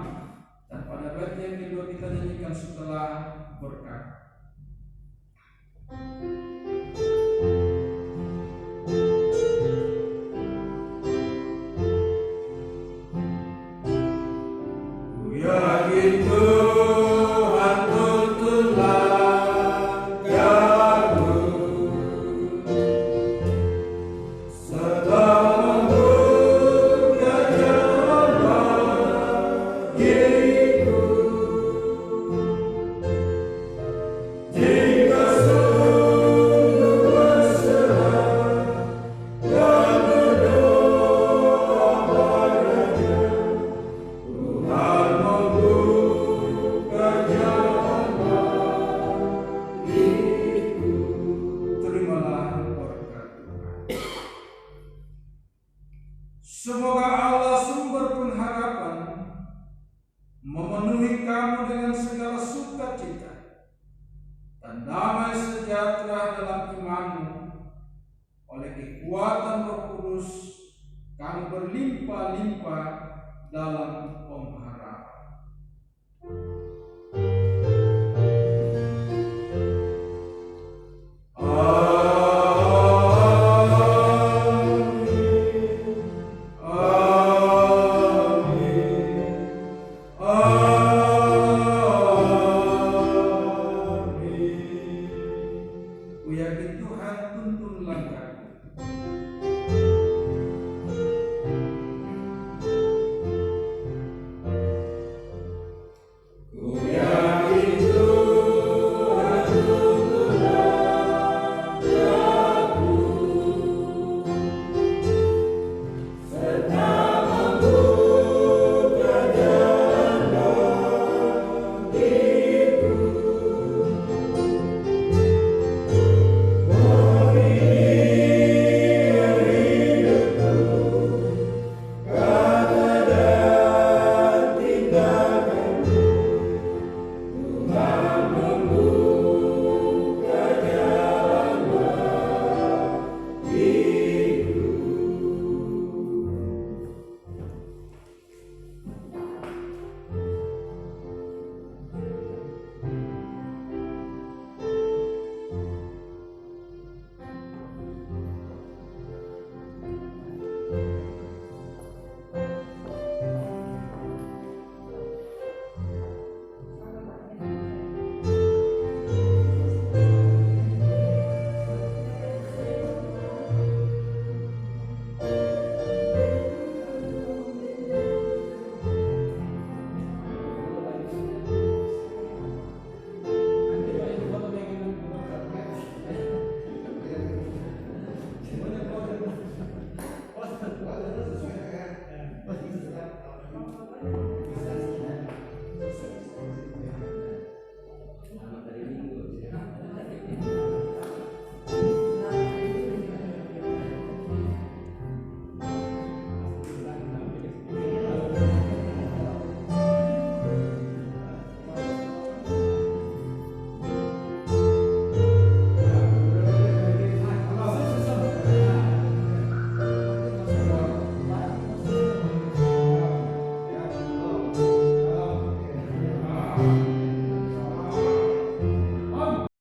dan pada bait yang kedua kita nyanyikan setelah berkat. Semoga Allah sumber pengharapan memenuhi kamu dengan segala sukacita dan damai sejahtera dalam imanmu. Oleh kekuatan Roh Kudus, kamu berlimpah-limpah dalam pengharapan. Amen.